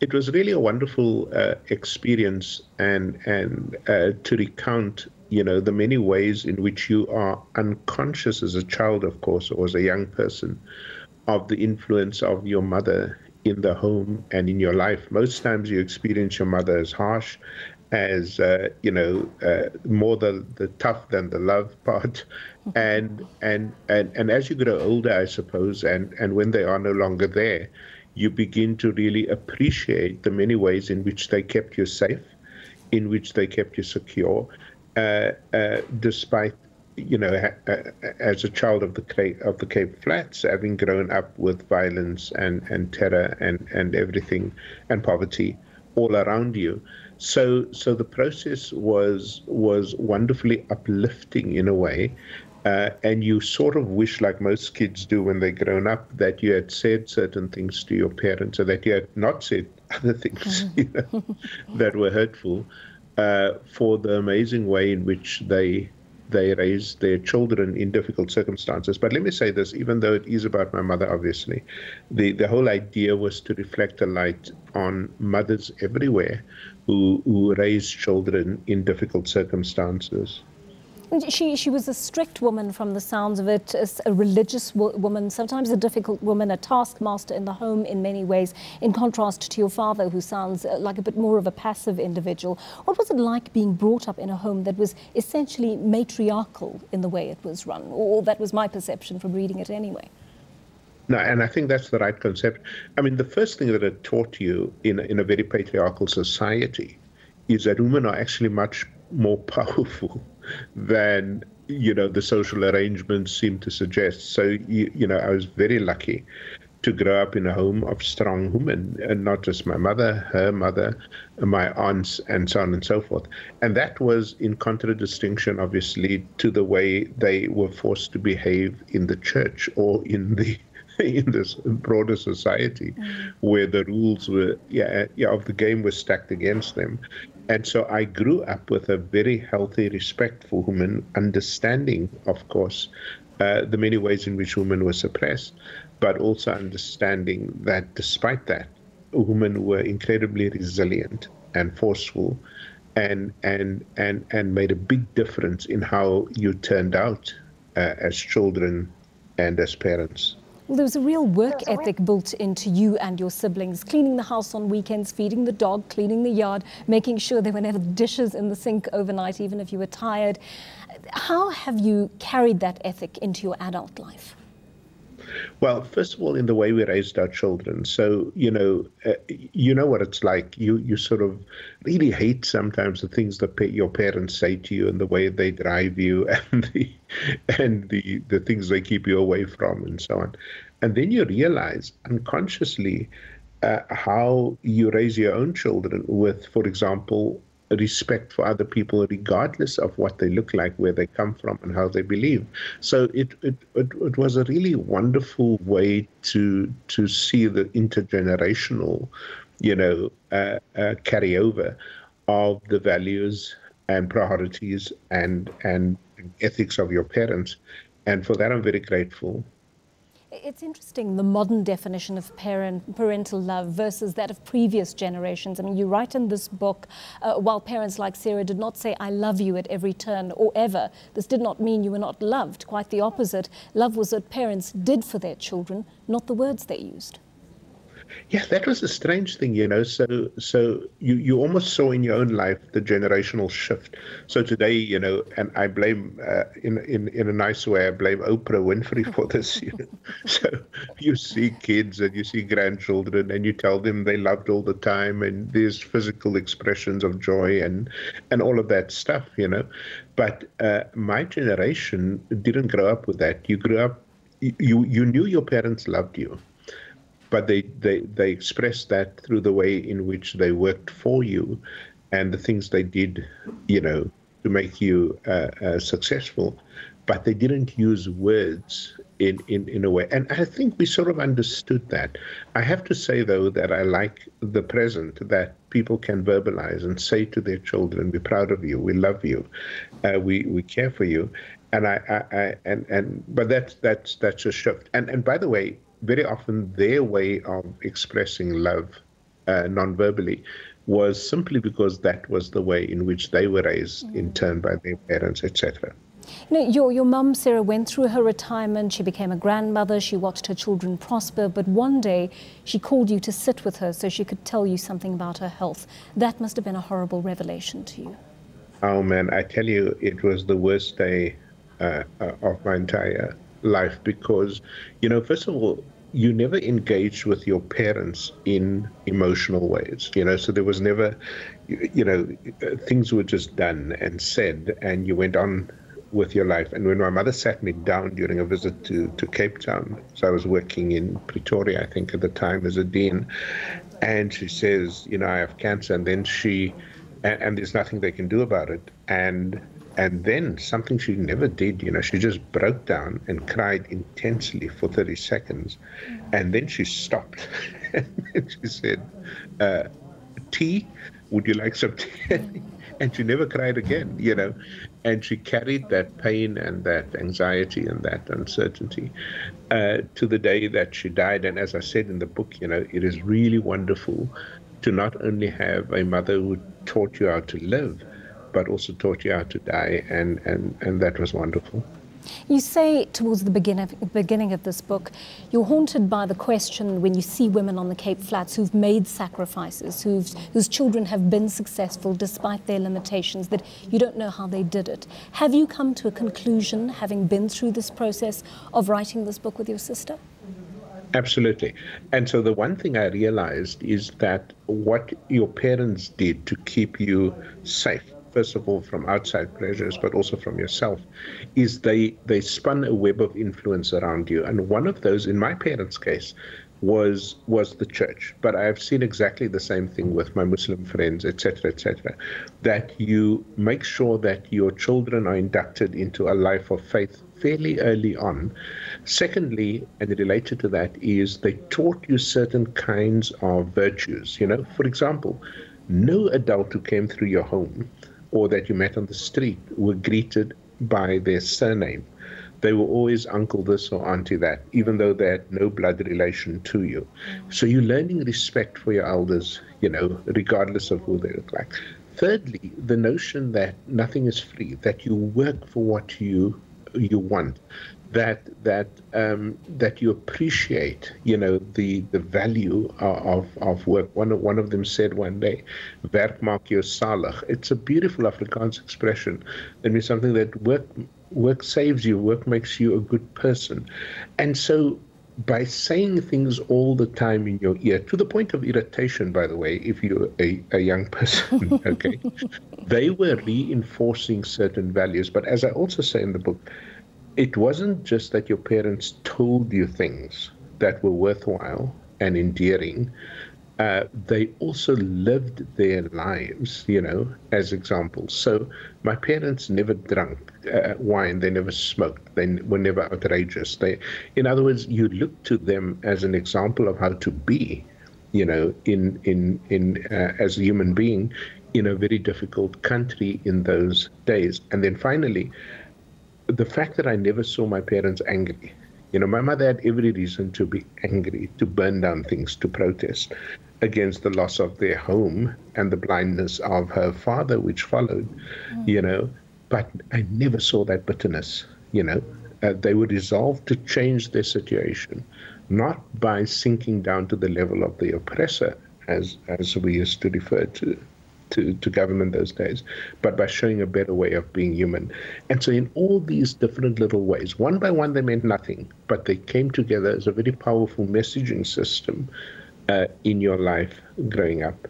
It was really a wonderful experience, and to recount, the many ways in which you are unconscious as a child, of course, or as a young person, of the influence of your mother in the home and in your life. Most times you experience your mother as harsh, as more the tough than the love part, and as you grow older, I suppose, and when they are no longer there, you begin to really appreciate the many ways in which they kept you safe, in which they kept you secure, despite, as a child of the Cape Flats, having grown up with violence and terror and everything, and poverty all around you. So the process was wonderfully uplifting in a way. And you sort of wish, like most kids do when they're grown up, that you had said certain things to your parents, or that you had not said other things that were hurtful, for the amazing way in which they raised their children in difficult circumstances. But let me say this, even though it is about my mother, obviously, the whole idea was to reflect a light on mothers everywhere who raise children in difficult circumstances. And she was a strict woman from the sounds of it, a religious woman, sometimes a difficult woman, a taskmaster in the home in many ways, in contrast to your father, who sounds like a bit more of a passive individual. What was it like being brought up in a home that was essentially matriarchal in the way it was run? Or that was my perception from reading it anyway. No, and I think that's the right concept. I mean, the first thing that it taught you in a very patriarchal society is that women are actually much more powerful than the social arrangements seem to suggest. So I was very lucky to grow up in a home of strong women, and not just my mother, her mother, my aunts, and so on and so forth. And that was in contradistinction, obviously, to the way they were forced to behave in the church or in this broader society, where the rules were of the game were stacked against them. And so I grew up with a very healthy respect for women, understanding, of course, the many ways in which women were suppressed, but also understanding that despite that, women were incredibly resilient and forceful, and made a big difference in how you turned out as children and as parents. Well, there was a real work ethic built into you and your siblings, cleaning the house on weekends, feeding the dog, cleaning the yard, making sure there were never dishes in the sink overnight, even if you were tired. How have you carried that ethic into your adult life? Well, first of all, in the way we raised our children. So, you know what it's like. You sort of really hate sometimes the things that your parents say to you, and the way they drive you, and the things they keep you away from, and so on. And then you realize unconsciously how you raise your own children with, for example, respect for other people, regardless of what they look like, where they come from, and how they believe. So it was a really wonderful way to see the intergenerational, carryover of the values and priorities and ethics of your parents. And for that, I'm very grateful. It's interesting, the modern definition of parental love versus that of previous generations. I mean, you write in this book, while parents like Sarah did not say, "I love you" at every turn or ever, this did not mean you were not loved. Quite the opposite. Love was what parents did for their children, not the words they used. Yeah, that was a strange thing, So you almost saw in your own life the generational shift. So today, and I blame, in a nice way, I blame Oprah Winfrey for this. So you see kids and you see grandchildren, and you tell them they loved all the time, and there's physical expressions of joy and all of that stuff, But my generation didn't grow up with that. You grew up, you knew your parents loved you, but they expressed that through the way in which they worked for you and the things they did, to make you successful. But they didn't use words in a way. And I think we sort of understood that. I have to say, though, that I like the present, that people can verbalize and say to their children, "We're proud of you, we love you, we care for you." But that's a shift. And by the way, very often their way of expressing love non-verbally, was simply because that was the way in which they were raised in turn by their parents, etc. You know, your mum, Sarah, went through her retirement. She became a grandmother. She watched her children prosper. But one day she called you to sit with her so she could tell you something about her health. That must have been a horrible revelation to you. Oh, man, I tell you, it was the worst day of my entire life because, you know, first of all, you never engaged with your parents in emotional ways, you know, so there was never, you know, things were just done and said, and you went on with your life. And when my mother sat me down during a visit to Cape Town, so I was working in Pretoria, I think at the time, as a dean, and she says, you know, I have cancer, and then and there's nothing they can do about it. And then something she never did, you know, she just broke down and cried intensely for 30 seconds. And then she stopped. And then she said, tea, would you like some tea? And she never cried again, you know. And she carried that pain and that anxiety and that uncertainty to the day that she died. And as I said in the book, you know, it is really wonderful to not only have a mother who taught you how to live, but also taught you how to die, and that was wonderful. You say towards the beginning of this book, you're haunted by the question when you see women on the Cape Flats who've made sacrifices, whose children have been successful despite their limitations, that you don't know how they did it. Have you come to a conclusion, having been through this process of writing this book with your sister? Absolutely. And so the one thing I realized is that what your parents did to keep you safe, first of all, from outside pressures, but also from yourself, is they spun a web of influence around you. And one of those, in my parents' case, was the church. But I have seen exactly the same thing with my Muslim friends, etc., that you make sure that your children are inducted into a life of faith fairly early on. Secondly, and related to that, is they taught you certain kinds of virtues. You know, for example, no adult who came through your home or that you met on the street were greeted by their surname. They were always uncle this or auntie that, even though they had no blood relation to you. So you're learning respect for your elders, you know, regardless of who they look like. Thirdly, the notion that nothing is free, that you work for what you want, that you appreciate, you know, the value of work. One of them said one day, "Werk maak jou salig." It's a beautiful Afrikaans expression. It means something that work saves you, work makes you a good person. And so by saying things all the time in your ear, to the point of irritation, by the way, if you're a young person, okay, they were reinforcing certain values. But as I also say in the book, it wasn't just that your parents told you things that were worthwhile and endearing. They also lived their lives, you know, as examples. So my parents never drank wine. They never smoked. They were never outrageous. In other words, you look to them as an example of how to be, you know, as a human being in a very difficult country in those days. And then finally, the fact that I never saw my parents angry. You know, my mother had every reason to be angry, to burn down things, to protest against the loss of their home and the blindness of her father, which followed, you know, but I never saw that bitterness, you know. They were resolved to change their situation, not by sinking down to the level of the oppressor, as we used to refer to government those days, but by showing a better way of being human. And so in all these different little ways, one by one they meant nothing, but they came together as a very powerful messaging system in your life growing up.